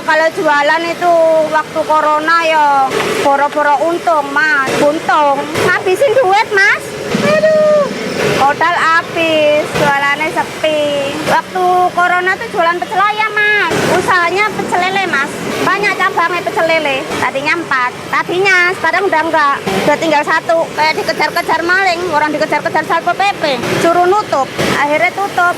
kalau jualan itu waktu corona ya boro-boro untung mas, untung ngabisin duit mas. Aduh, modal habis, jualannya sepi. Waktu corona tuh jualan pecel ayam mas, usahanya pecel lele mas. Banyak cabangnya pecel lele, tadinya 4, tadinya sekarang udah enggak, udah tinggal 1. Kayak dikejar-kejar maling, orang dikejar-kejar Satpol PP, suruh nutup, akhirnya tutup.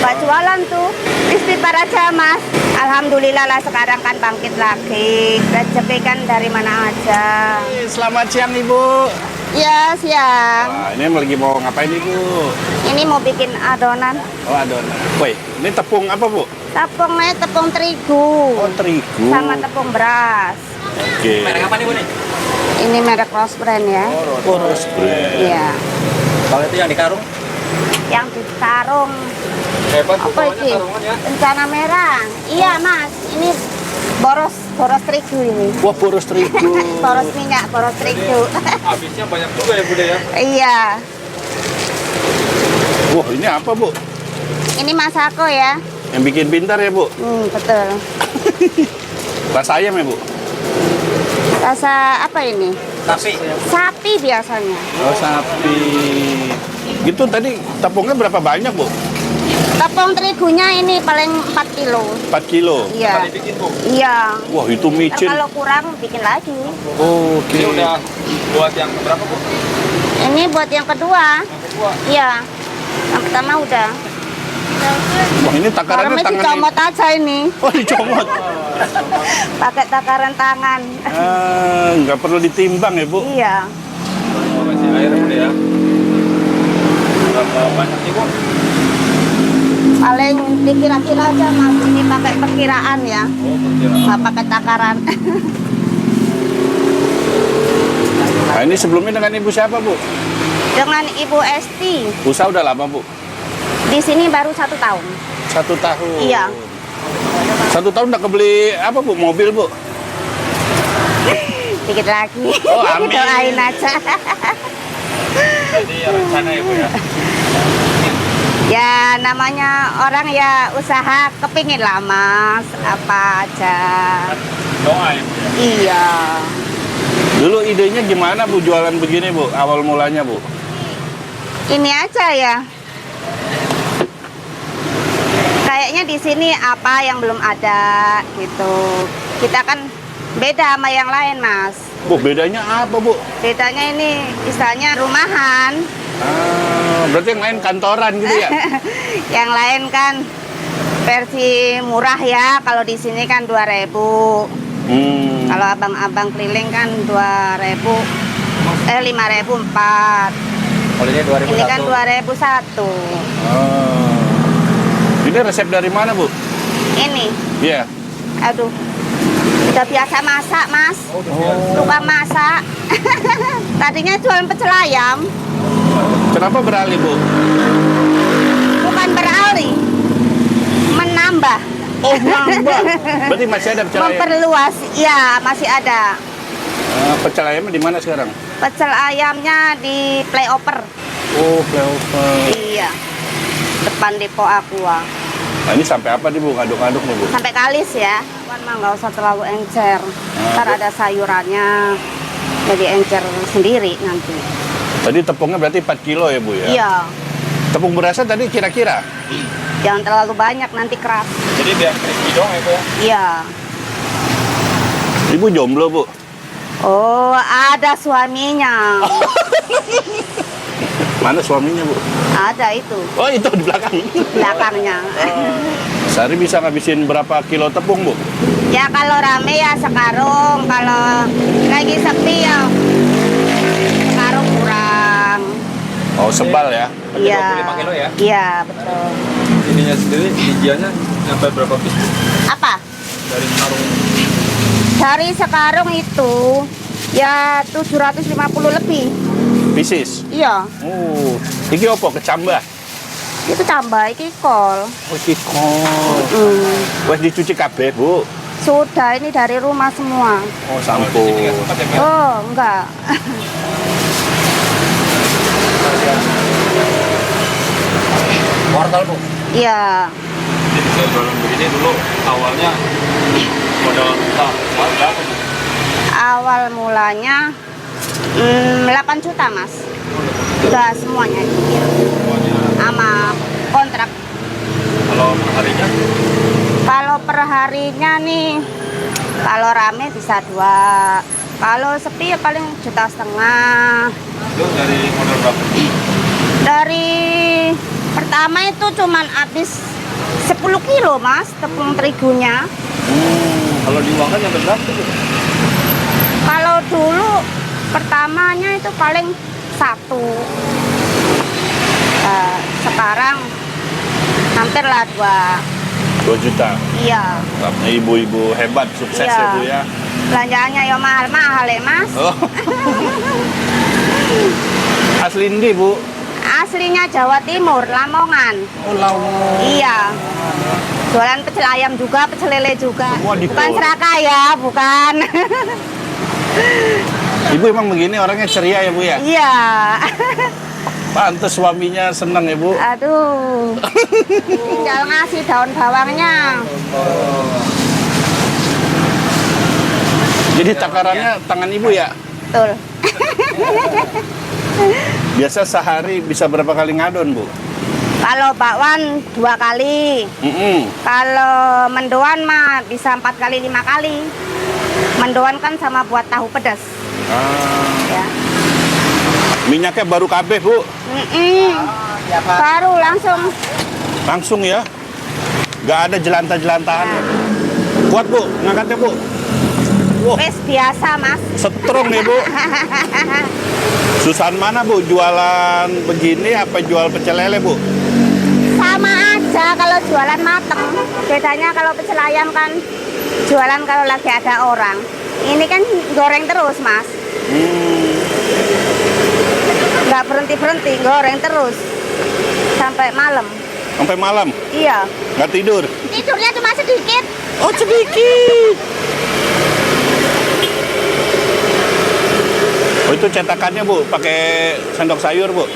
Gak jualan tuh, istighfar aja mas. Alhamdulillah lah sekarang kan bangkit lagi, rezeki kan dari mana aja. Selamat siang Ibu. Ya siang. Wah, ini lagi mau ngapain Ibu? Ini mau bikin adonan. Oh adonan. Woi, ini tepung apa Bu? Tepungnya tepung terigu. Oh terigu. Sama tepung beras. Oke. Merek apa nih Bu nih? Ini merek Rose Brand ya. Oh Rose Brand. Iya. Kalau itu yang di karung? Yang di karung. Hebat Apa ini? Rencana merah. Iya mas. Ini boros terigu ini. Wah boros terigu. Boros minyak, boros terigu. Habisnya banyak juga ya Bude ya? Iya. Wah ini apa Bu? Ini masako ya. Yang bikin pintar ya Bu? Betul. Rasa ayam ya Bu? Rasa apa ini? Tapi Sapi biasanya. Oh sapi. Gitu tadi tepungnya berapa banyak Bu? Tepung terigunya ini paling 4 kilo. 4 kilo. Iya. dibikin Bu. Iya. Wah itu Ntar micin. kalau kurang bikin lagi. Oke. Ini udah buat yang berapa Bu? Ini buat yang kedua. Yang kedua. Iya. Yang pertama udah. Wah ini takarannya Karena tangan. dicomot aja ini. Oh dicomot. Pakai takaran tangan. Nggak perlu ditimbang ya Bu? Iya. Oh, kasih air Bude ya. Berapa banyak nih Bu? Paling dikira-kira aja mas. Ini pakai perkiraan ya. Oh, perkiraan. Nggak pakai takaran. Nah ini sebelumnya dengan Ibu siapa Bu? Dengan Ibu Esti. Usaha udah lama Bu? Di sini baru 1 tahun. 1 tahun. Iya. 1 tahun udah kebeli apa Bu? Mobil Bu? Dikit lagi. Oh, amin. Doain aja. Jadi ya rencana ya Bu ya. Ya namanya orang ya usaha kepingin lah mas. Apa aja. Doa ya Bu ya. Iya. Dulu idenya gimana Bu jualan begini Bu? Awal mulanya Bu? Ini aja ya. Kayaknya di sini apa yang belum ada gitu. Kita kan beda sama yang lain mas. Bu bedanya apa Bu? Bedanya ini misalnya rumahan. Berarti yang lain kantoran gitu ya? Yang lain kan versi murah ya. Kalau di sini kan 2.000. Kalau abang-abang keliling kan 2.000. 5.000 4. Kalau ini 2001. Ini kan 2.001. Ini resep dari mana Bu? Ini. Iya. Aduh. Udah biasa masak, Mas. Tukang masak. Tadinya jualan pecel ayam. Kenapa beralih Bu? Bukan beralih. Menambah. Oh nambah. Berarti masih ada pecel ayam? Memperluas. Iya, masih ada. Pecel ayamnya di mana sekarang? Pecel ayamnya di Playover. Oh flyover. Iya. Depan Depo Aqua. Nah ini sampai apa nih Bu? Ngaduk-ngaduk nih Bu? Sampai kalis ya. Kan mah nggak usah terlalu encer. Ntar ada sayurannya. Jadi encer sendiri nanti. Tadi tepungnya berarti 4 kilo ya Bu ya? Iya. Tepung berasnya tadi kira-kira? Jangan terlalu banyak nanti keras. Jadi biar crispy dong ya Bu ya. Iya. Ibu jomblo Bu? Oh, ada suaminya. Mana suaminya Bu? Ada itu. Oh itu di belakang. Belakangnya. Sehari bisa ngabisin berapa kilo tepung Bu? Ya kalau rame ya sekarung. Kalau lagi sepi ya sekarung kurang. Oh sebal ya? Iya. 25 kilo ya? Iya, betul. Ininya sendiri, bijiannya sampai berapa piece Bu? Apa? Dari karung. Dari sekarung itu ya 750 lebih. Pieces? Iya. Oh, iki opo kecambah? Itu tambah iki kol. Oh, iki kol. Wes dicuci kabeh, Bu. Sudah ini dari rumah semua. Oh, sampun. Oh, enggak. Wortel Bu. Iya. Jadi saya jualan begini dulu awalnya harganya 8 juta mas. Udah semuanya dikit. Semuanya. Sama kontrak. Kalau perharinya? Kalau perharinya nih, kalau rame bisa 2. Kalau sepi ya paling 1,5 juta. Itu dari modal berapa? Dari pertama itu cuman habis 10 kilo mas, tepung terigunya. Kalau diuangkan yang berapa tuh? Kalau dulu pertamanya itu paling 1. Sekarang hampirlah 2. 2 juta. Iya. Ibu-ibu hebat, sukses Iya. ya Bu ya. Belanjaannya ya mahal-mahal ya mas. Oh. Asli ndi Bu? Aslinya Jawa Timur, Lamongan. Oh Lamongan. Iya. Jualan pecel ayam juga, pecel lele juga. Semua di Bukan Pulau. Serakaya, bukan. Ibu emang begini orangnya ceria ya Bu ya? Iya. Pantes suaminya seneng ya Bu. Aduh. Tinggal ngasih daun bawangnya. Jadi takarannya tangan Ibu ya? Betul. Biasa sehari bisa berapa kali ngadon Bu? Kalau bakwan 2 kali. Kalau mendoan mah bisa 4 kali 5 kali. Mendoan kan sama buat tahu pedas. Ya. Minyaknya baru kabeh Bu? Baru langsung. Langsung ya? Gak ada jelantah-jelantahan ya? Kuat Bu, ngangkatnya Bu? Wah, Wes biasa mas. strong nih Bu. Susahan mana Bu? Jualan begini apa jual pecel lele Bu? Sama aja kalau jualan mateng. Bedanya kalau pecel ayam kan jualan kalau lagi ada orang. Ini kan goreng terus mas. Nggak berhenti-berhenti, goreng terus. Sampai malam. Sampai malam? Iya. Nggak tidur? Tidurnya cuma sedikit. Oh sedikit. Oh itu cetakannya Bu, pakai sendok sayur Bu?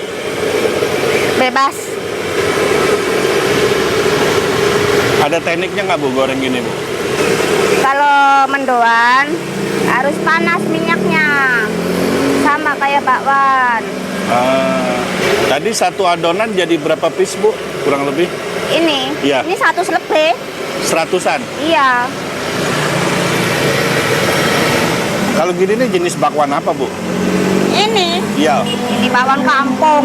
Bebas. Ada tekniknya nggak Bu goreng gini Bu? Kalau mendoan harus panas minyaknya. Sama kayak bakwan. Tadi satu adonan jadi berapa piece Bu? Kurang lebih? Ini, Iya. ini 100 lebih. 100-an? Iya. Kalau gini nih jenis bakwan apa Bu? Ini, Iya. ini bakwan kampung.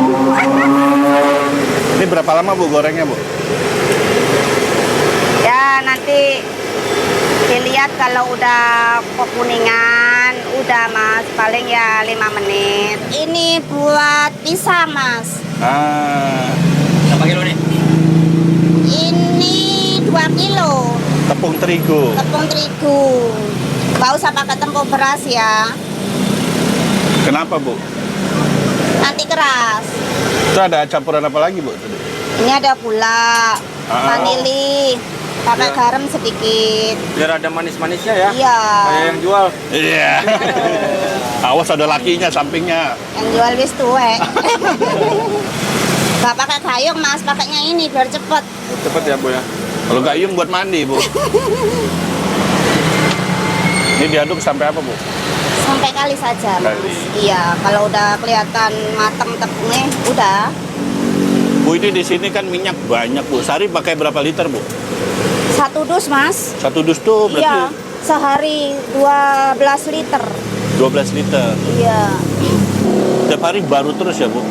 Ini berapa lama Bu gorengnya Bu? Ya nanti dilihat kalau udah kekuningan, udah mas, paling ya 5 menit. Ini buat pisang mas. Berapa kilo nih? Ini 2 kilo Tepung terigu. tepung terigu. Gak usah pakai tepung beras ya, Kenapa Bu? nanti keras. Itu ada campuran apa lagi Bu? Ini ada gula, vanili, pakai Ya. garam sedikit. Biar ada manis-manisnya ya. Iya. Kayak yang jual. Iya. Awas ada lakinya sampingnya. Yang jual wis tuwek. Gak pakai gayung mas, pakainya ini biar cepet. Cepet ya Bu ya. Kalau gayung buat mandi Bu. Ini diaduk sampai apa Bu? Sampai kali saja mas. Kali. Iya, kalau udah kelihatan mateng tepungnya, udah. Bu ini di sini kan minyak banyak Bu. Sehari pakai berapa liter Bu? 1 dus mas. 1 dus tuh berarti Iya, sehari 12 liter. 12 liter. Iya, Tiap hari baru terus ya Bu?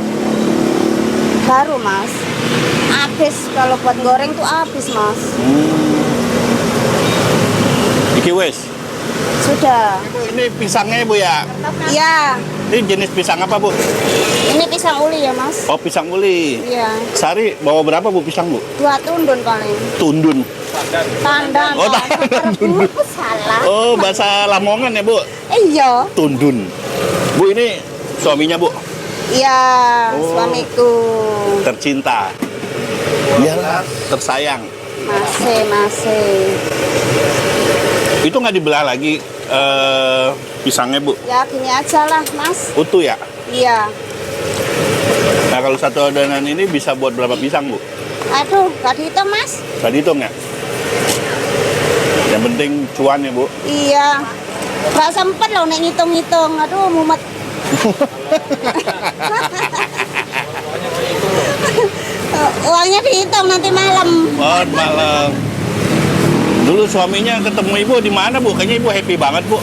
baru mas. Habis kalau buat goreng tuh habis mas. Iki wes. Sudah. Ini pisangnya Bu ya? Iya, Ini jenis pisang apa Bu? ini pisang uli ya mas. Oh pisang uli. Iya, Sehari bawa berapa Bu pisang Bu? 2 tundun paling. Tundun. Tandan. Oh, tandan. Salah. Oh bahasa Lamongan ya Bu? Iya. Tundun. Bu ini suaminya Bu? Iya, Oh. suamiku. Tercinta. Iyalah, tersayang. Masih. Itu nggak dibelah lagi pisangnya Bu? Ya gini aja lah mas. Utuh ya? Iya. Nah kalau satu adonan ini bisa buat berapa pisang Bu? Aduh, gak dihitung mas. Tadi hitung ya? Yang penting cuan ya, Bu. Iya. Gak sempet loh nek ngitung-ngitung. Aduh, mumet. Uangnya dihitung nanti malam. Oh, malam. Dulu suaminya ketemu Ibu di mana, Bu? Kayaknya Ibu happy banget, Bu.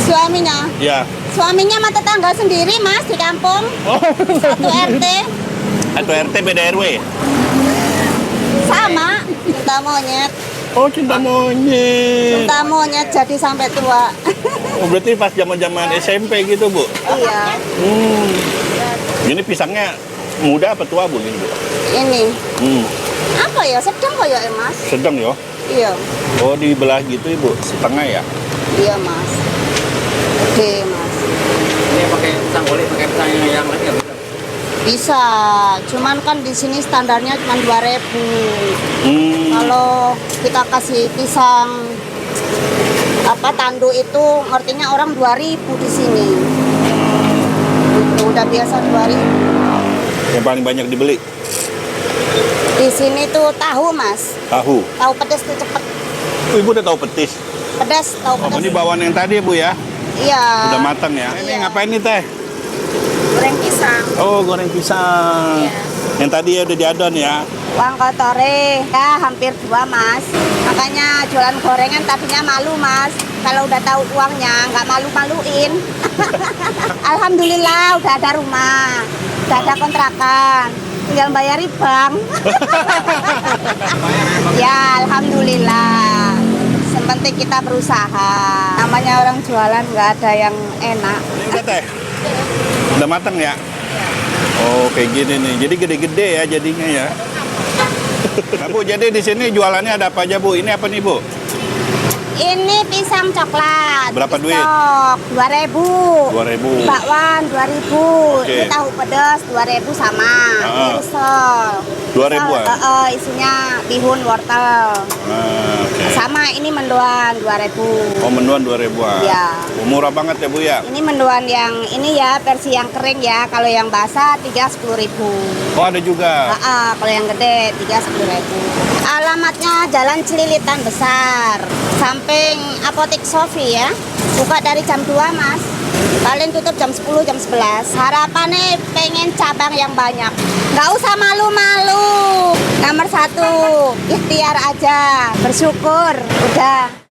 Suaminya. Ya. Suaminya mah tetangga sendiri, Mas, di kampung. Oh. Satu RT. Atau RT beda RW. Sama. Cinta monyet. Oh, cinta monyet. Cinta monyet jadi sampai tua. Oh, berarti pas zaman-zaman SMP gitu, Bu. Iya. Ini pisangnya muda apa tua, Bu? Ini, Bu. Ini. Hmm. Apa ya? Sedang kok ya, Mas? Sedang ya. Iya. Oh, dibelah gitu, Ibu. Setengah ya. Iya, Mas. Oke, Mas. Ini pakai pisang oli, pakai pisang yang lain nggak bisa? Bisa. Cuman kan di sini standarnya cuma 2.000. Kalau kita kasih pisang apa tanduk itu artinya orang 2.000 di sini. Udah biasa 2.000. Yang paling banyak dibeli Di sini tuh tahu, Mas. tahu. Tahu pedas tuh cepet. Oh, Ibu udah tahu petis. Pedas, tahu Oh, pedas. ini bawaan yang tadi, Bu ya. Iya. Udah matang ya. Ini Iya. ngapain nih, Teh? Goreng pisang. Oh, goreng pisang. Iya. Yang tadi ya udah diadon ya. Uang kotore ya hampir 2, Mas. Makanya jualan gorengan tadinya malu, Mas. Kalau udah tahu uangnya nggak malu-maluin. Alhamdulillah udah ada rumah, udah ada kontrakan, tinggal bayari bank. Ya, alhamdulillah. Sepenting kita berusaha. Namanya orang jualan nggak ada yang enak. Ini udah, Teh. Udah matang ya? Oh, kayak gini nih. Jadi gede-gede ya jadinya ya. Nah, Bu, jadi di sini jualannya ada apa aja, Bu? Ini apa nih, Bu? Ini pisang coklat. Berapa duit? Stok 2.000. 2.000. Bakwan 2.000. Oke. Ini tahu pedas 2.000 sama. Ah. Ini risol. 2.000-an? Risol, isinya bihun wortel. Nah, oke. Sama ini mendoan 2.000. Oh, mendoan 2.000-an. Iya. Oh, murah banget ya, Bu ya? Ini mendoan yang ini ya versi yang kering ya. Kalau yang basah 10.000. Oh, ada juga. Kalau yang gede 10.000. Alamatnya Jalan Celilitan Besar, samping Apotek Sofi ya. Buka dari jam 2, Mas. Paling tutup jam 10, jam 11. Harapannya pengen cabang yang banyak. Nggak usah malu-malu. Nomor 1, ikhtiar aja. Bersyukur. Udah.